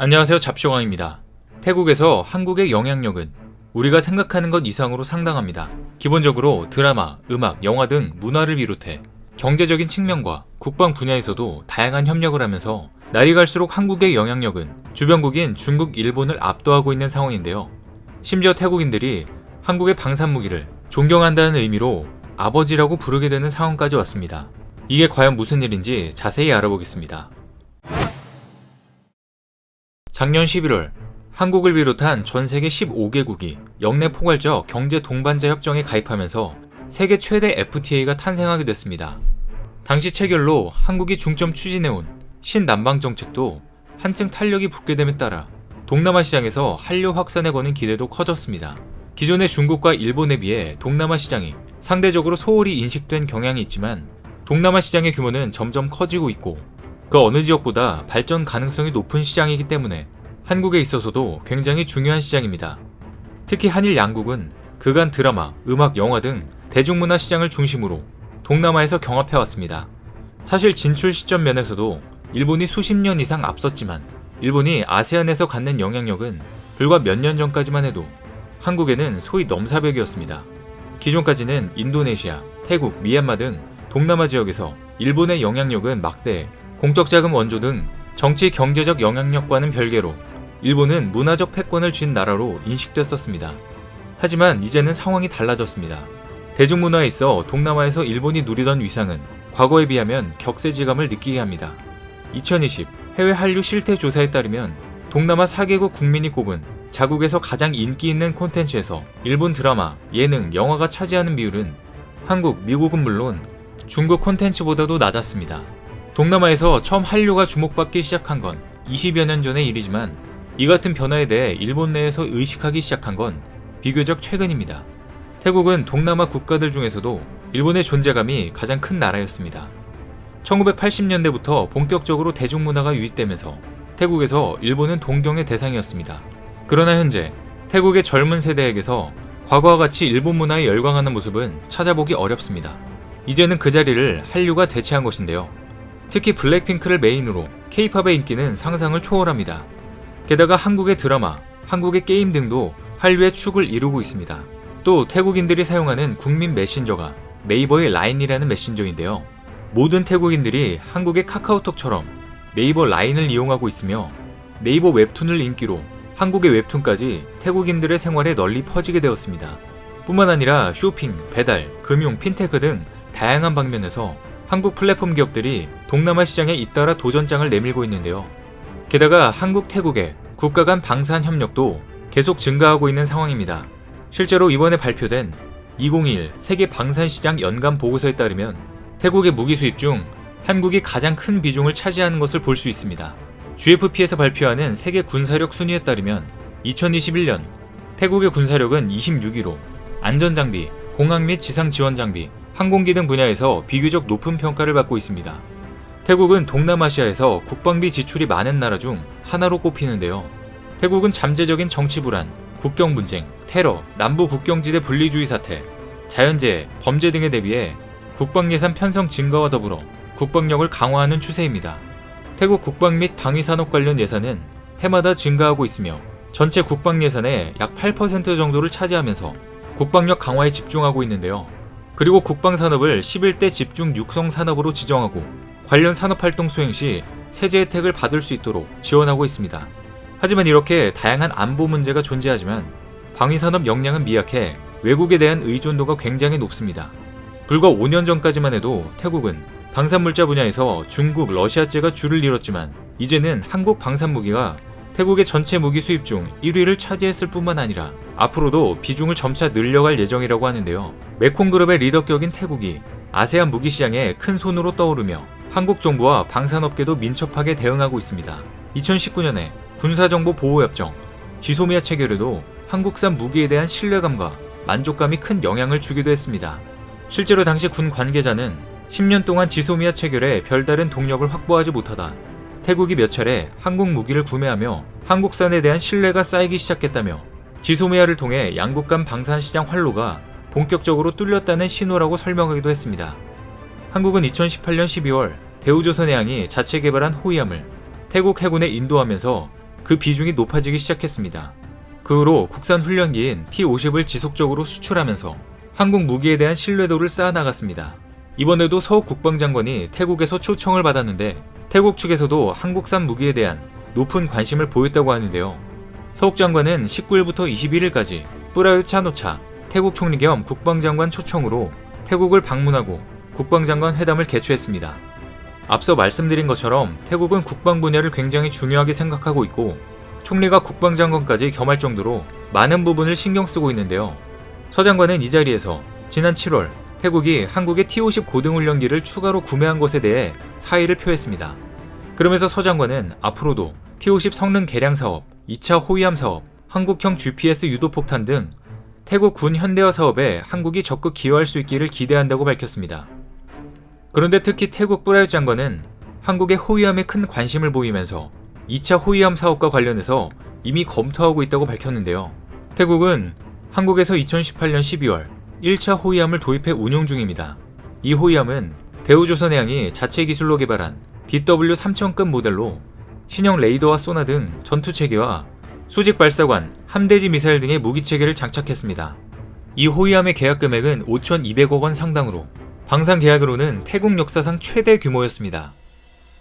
안녕하세요. 잡쇼강입니다. 태국에서 한국의 영향력은 우리가 생각하는 것 이상으로 상당합니다. 기본적으로 드라마, 음악, 영화 등 문화를 비롯해 경제적인 측면과 국방 분야에서도 다양한 협력을 하면서 날이 갈수록 한국의 영향력은 주변국인 중국, 일본을 압도하고 있는 상황인데요. 심지어 태국인들이 한국의 방산무기를 존경한다는 의미로 아버지라고 부르게 되는 상황까지 왔습니다. 이게 과연 무슨 일인지 자세히 알아보겠습니다. 작년 11월 한국을 비롯한 전 세계 15개국이 영내 포괄적 경제 동반자 협정에 가입하면서 세계 최대 FTA가 탄생하게 됐습니다. 당시 체결로 한국이 중점 추진해온 신남방 정책도 한층 탄력이 붙게 됨에 따라 동남아 시장에서 한류 확산에 거는 기대도 커졌습니다. 기존의 중국과 일본에 비해 동남아 시장이 상대적으로 소홀히 인식된 경향이 있지만 동남아 시장의 규모는 점점 커지고 있고 그 어느 지역보다 발전 가능성이 높은 시장이기 때문에 한국에 있어서도 굉장히 중요한 시장입니다. 특히 한일 양국은 그간 드라마, 음악, 영화 등 대중문화 시장을 중심으로 동남아에서 경합해왔습니다. 사실 진출 시점 면에서도 일본이 수십 년 이상 앞섰지만 일본이 아세안에서 갖는 영향력은 불과 몇 년 전까지만 해도 한국에는 소위 넘사벽이었습니다. 기존까지는 인도네시아, 태국, 미얀마 등 동남아 지역에서 일본의 영향력은 막대해 공적 자금 원조 등 정치 경제적 영향력과는 별개로 일본은 문화적 패권을 쥔 나라로 인식됐었습니다. 하지만 이제는 상황이 달라졌습니다. 대중문화에 있어 동남아에서 일본이 누리던 위상은 과거에 비하면 격세지감을 느끼게 합니다. 2020 해외 한류 실태 조사에 따르면 동남아 4개국 국민이 꼽은 자국에서 가장 인기 있는 콘텐츠에서 일본 드라마, 예능, 영화가 차지하는 비율은 한국, 미국은 물론 중국 콘텐츠보다도 낮았습니다. 동남아에서 처음 한류가 주목받기 시작한 건 20여 년 전의 일이지만 이 같은 변화에 대해 일본 내에서 의식하기 시작한 건 비교적 최근입니다. 태국은 동남아 국가들 중에서도 일본의 존재감이 가장 큰 나라였습니다. 1980년대부터 본격적으로 대중문화가 유입되면서 태국에서 일본은 동경의 대상이었습니다. 그러나 현재 태국의 젊은 세대에게서 과거와 같이 일본 문화에 열광하는 모습은 찾아보기 어렵습니다. 이제는 그 자리를 한류가 대체한 것인데요. 특히 블랙핑크를 메인으로 K-팝의 인기는 상상을 초월합니다. 게다가 한국의 드라마, 한국의 게임 등도 한류의 축을 이루고 있습니다. 또 태국인들이 사용하는 국민 메신저가 네이버의 라인이라는 메신저인데요. 모든 태국인들이 한국의 카카오톡처럼 네이버 라인을 이용하고 있으며 네이버 웹툰을 인기로 한국의 웹툰까지 태국인들의 생활에 널리 퍼지게 되었습니다. 뿐만 아니라 쇼핑, 배달, 금융, 핀테크 등 다양한 방면에서 한국 플랫폼 기업들이 동남아 시장에 잇따라 도전장을 내밀고 있는데요. 게다가 한국, 태국의 국가 간 방산 협력도 계속 증가하고 있는 상황입니다. 실제로 이번에 발표된 2021 세계 방산시장 연간 보고서에 따르면 태국의 무기 수입 중 한국이 가장 큰 비중을 차지하는 것을 볼 수 있습니다. GFP에서 발표하는 세계 군사력 순위에 따르면 2021년 태국의 군사력은 26위로 안전장비, 공항 및 지상 지원 장비, 항공기 등 분야에서 비교적 높은 평가를 받고 있습니다. 태국은 동남아시아에서 국방비 지출이 많은 나라 중 하나로 꼽히는데요. 태국은 잠재적인 정치 불안, 국경 분쟁, 테러, 남부 국경지대 분리주의 사태, 자연재해, 범죄 등에 대비해 국방 예산 편성 증가와 더불어 국방력을 강화하는 추세입니다. 태국 국방 및 방위산업 관련 예산은 해마다 증가하고 있으며 전체 국방 예산의 약 8% 정도를 차지하면서 국방력 강화에 집중하고 있는데요. 그리고 국방산업을 11대 집중 육성 산업으로 지정하고 관련 산업활동 수행 시 세제 혜택을 받을 수 있도록 지원하고 있습니다. 하지만 이렇게 다양한 안보 문제가 존재하지만 방위산업 역량은 미약해 외국에 대한 의존도가 굉장히 높습니다. 불과 5년 전까지만 해도 태국은 방산물자 분야에서 중국, 러시아제가 줄을 이뤘지만 이제는 한국 방산무기가 태국의 전체 무기 수입 중 1위를 차지했을 뿐만 아니라 앞으로도 비중을 점차 늘려갈 예정이라고 하는데요. 메콩그룹의 리더격인 태국이 아세안 무기 시장에 큰 손으로 떠오르며 한국 정부와 방산업계도 민첩하게 대응하고 있습니다. 2019년에 군사정보보호협정, 지소미아 체결에도 한국산 무기에 대한 신뢰감과 만족감이 큰 영향을 주기도 했습니다. 실제로 당시 군 관계자는 10년 동안 지소미아 체결에 별다른 동력을 확보하지 못하다 태국이 몇 차례 한국 무기를 구매하며 한국산에 대한 신뢰가 쌓이기 시작했다며 지소미아를 통해 양국 간 방산시장 활로가 본격적으로 뚫렸다는 신호라고 설명하기도 했습니다. 한국은 2018년 12월 대우조선해양이 자체 개발한 호위함을 태국 해군에 인도하면서 그 비중이 높아지기 시작했습니다. 그 후로 국산 훈련기인 T-50을 지속적으로 수출하면서 한국 무기에 대한 신뢰도를 쌓아나갔습니다. 이번에도 서욱 국방장관이 태국에서 초청을 받았는데 태국 측에서도 한국산 무기에 대한 높은 관심을 보였다고 하는데요. 서욱 장관은 19일부터 21일까지 뿌라유 차노차 태국 총리 겸 국방장관 초청으로 태국을 방문하고 국방장관 회담을 개최했습니다. 앞서 말씀드린 것처럼 태국은 국방 분야를 굉장히 중요하게 생각하고 있고 총리가 국방장관까지 겸할 정도로 많은 부분을 신경 쓰고 있는데요. 서 장관은 이 자리에서 지난 7월 태국이 한국의 T-50 고등훈련기를 추가로 구매한 것에 대해 사의를 표했습니다. 그러면서 서 장관은 앞으로도 T-50 성능 개량 사업, 2차 호위함 사업, 한국형 GPS 유도폭탄 등 태국 군 현대화 사업에 한국이 적극 기여할 수 있기를 기대한다고 밝혔습니다. 그런데 특히 태국 뿌라유 장관은 한국의 호위함에 큰 관심을 보이면서 2차 호위함 사업과 관련해서 이미 검토하고 있다고 밝혔는데요. 태국은 한국에서 2018년 12월 1차 호위함을 도입해 운용 중입니다. 이 호위함은 대우조선해양이 자체 기술로 개발한 DW3000급 모델로 신형 레이더와 소나 등 전투체계와 수직 발사관, 함대지 미사일 등의 무기체계를 장착했습니다. 이 호위함의 계약 금액은 5,200억 원 상당으로 방산 계약으로는 태국 역사상 최대 규모였습니다.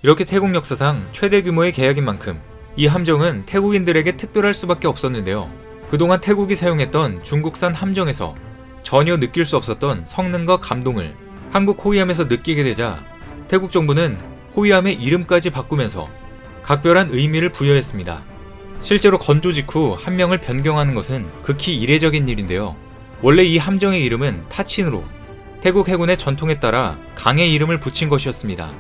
이렇게 태국 역사상 최대 규모의 계약인 만큼 이 함정은 태국인들에게 특별할 수밖에 없었는데요. 그동안 태국이 사용했던 중국산 함정에서 전혀 느낄 수 없었던 성능과 감동을 한국 호위함에서 느끼게 되자 태국 정부는 호위함의 이름까지 바꾸면서 각별한 의미를 부여했습니다. 실제로 건조 직후 함명을 변경하는 것은 극히 이례적인 일인데요. 원래 이 함정의 이름은 타친으로 태국 해군의 전통에 따라 강의 이름을 붙인 것이었습니다.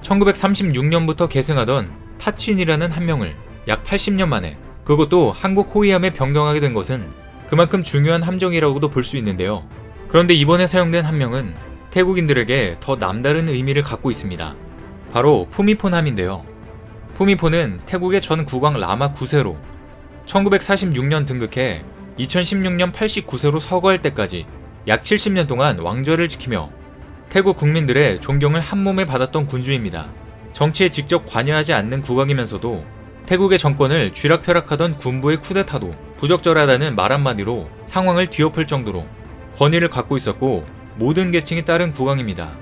1936년부터 계승하던 타친이라는 함명을 약 80년 만에 그것도 한국 호위함에 변경하게 된 것은 그만큼 중요한 함정이라고도 볼 수 있는데요. 그런데 이번에 사용된 함명은 태국인들에게 더 남다른 의미를 갖고 있습니다. 바로 푸미폰함인데요. 푸미폰은 태국의 전 국왕 라마 9세로 1946년 등극해 2016년 89세로 서거할 때까지 약 70년 동안 왕좌를 지키며 태국 국민들의 존경을 한몸에 받았던 군주입니다. 정치에 직접 관여하지 않는 국왕이면서도 태국의 정권을 쥐락펴락하던 군부의 쿠데타도 부적절하다는 말 한마디로 상황을 뒤엎을 정도로 권위를 갖고 있었고 모든 계층이 따른 국왕입니다.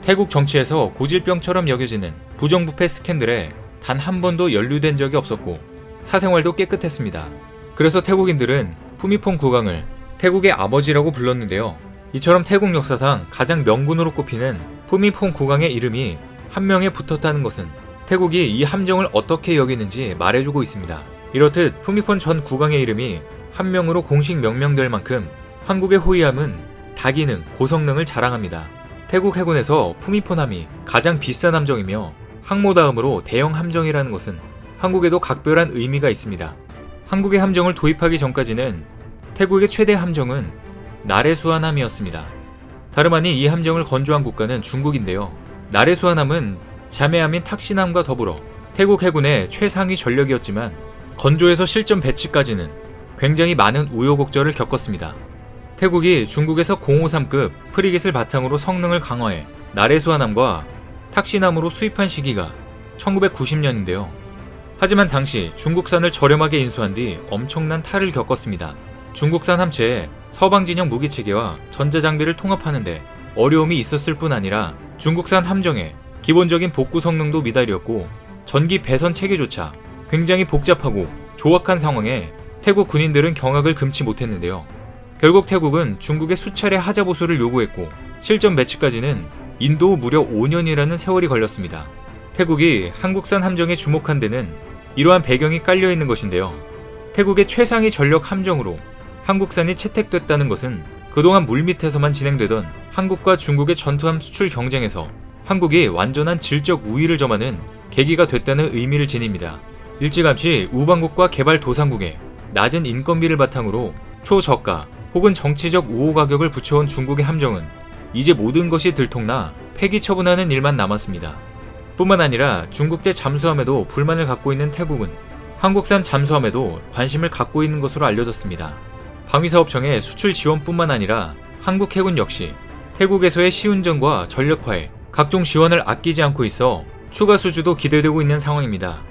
태국 정치에서 고질병처럼 여겨지는 부정부패 스캔들에 단 한 번도 연루된 적이 없었고 사생활도 깨끗했습니다. 그래서 태국인들은 푸미폰 국왕을 태국의 아버지라고 불렀는데요. 이처럼 태국 역사상 가장 명군으로 꼽히는 푸미폰 국왕의 이름이 함명에 붙었다는 것은 태국이 이 함정을 어떻게 여기는지 말해주고 있습니다. 이렇듯 푸미폰 전 국왕의 이름이 함명으로 공식 명명될 만큼 한국의 호위함은 다기능, 고성능을 자랑합니다. 태국 해군에서 푸미폰함이 가장 비싼 함정이며 항모 다음으로 대형 함정이라는 것은 한국에도 각별한 의미가 있습니다. 한국의 함정을 도입하기 전까지는 태국의 최대 함정은 나레수아함이었습니다. 다름 아닌 이 함정을 건조한 국가는 중국인데요. 나레수아함은 자매함인 탁신함과 더불어 태국 해군의 최상위 전력이었지만 건조에서 실전 배치까지는 굉장히 많은 우여곡절을 겪었습니다. 태국이 중국에서 053급 프리깃을 바탕으로 성능을 강화해 나레수아함과 탁신함으로 수입한 시기가 1990년인데요. 하지만 당시 중국산을 저렴하게 인수한 뒤 엄청난 탈을 겪었습니다. 중국산 함체에 서방 진영 무기체계와 전자장비를 통합하는데 어려움이 있었을 뿐 아니라 중국산 함정의 기본적인 복구 성능도 미달이었고 전기 배선 체계조차 굉장히 복잡하고 조악한 상황에 태국 군인들은 경악을 금치 못했는데요. 결국 태국은 중국에 수차례 하자보수를 요구했고 실전 배치까지는 인도 무려 5년이라는 세월이 걸렸습니다. 태국이 한국산 함정에 주목한 데는 이러한 배경이 깔려있는 것인데요. 태국의 최상위 전력 함정으로 한국산이 채택됐다는 것은 그동안 물밑에서만 진행되던 한국과 중국의 전투함 수출 경쟁에서 한국이 완전한 질적 우위를 점하는 계기가 됐다는 의미를 지닙니다. 일찌감치 우방국과 개발도상국에 낮은 인건비를 바탕으로 초저가 혹은 정치적 우호 가격을 붙여온 중국의 함정은 이제 모든 것이 들통나 폐기 처분하는 일만 남았습니다. 뿐만 아니라 중국제 잠수함에도 불만을 갖고 있는 태국은 한국산 잠수함에도 관심을 갖고 있는 것으로 알려졌습니다. 방위사업청의 수출 지원뿐만 아니라 한국 해군 역시 태국에서의 시운전과 전력화에 각종 지원을 아끼지 않고 있어 추가 수주도 기대되고 있는 상황입니다.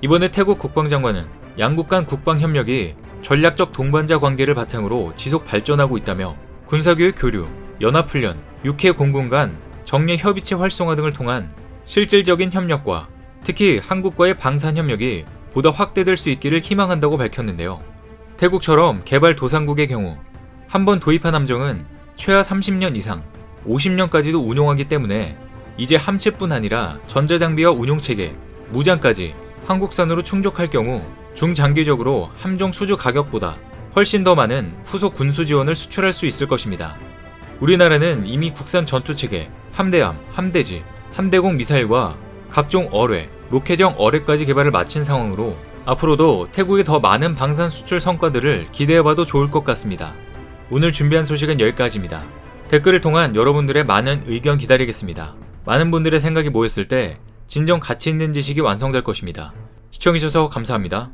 이번에 태국 국방장관은 양국 간 국방협력이 전략적 동반자 관계를 바탕으로 지속 발전하고 있다며 군사교육 교류, 연합훈련, 육해 공군 간 정례 협의체 활성화 등을 통한 실질적인 협력과 특히 한국과의 방산협력이 보다 확대될 수 있기를 희망한다고 밝혔는데요. 태국처럼 개발도상국의 경우 한 번 도입한 함정은 최하 30년 이상, 50년까지도 운용하기 때문에 이제 함체뿐 아니라 전자장비와 운용체계, 무장까지 한국산으로 충족할 경우 중장기적으로 함정 수주 가격보다 훨씬 더 많은 후속 군수 지원을 수출할 수 있을 것입니다. 우리나라는 이미 국산 전투체계, 함대함, 함대지, 함대공 미사일과 각종 어뢰, 로켓형 어뢰까지 개발을 마친 상황으로 앞으로도 태국의 더 많은 방산 수출 성과들을 기대해봐도 좋을 것 같습니다. 오늘 준비한 소식은 여기까지입니다. 댓글을 통한 여러분들의 많은 의견 기다리겠습니다. 많은 분들의 생각이 모였을 때 진정 가치 있는 지식이 완성될 것입니다. 시청해주셔서 감사합니다.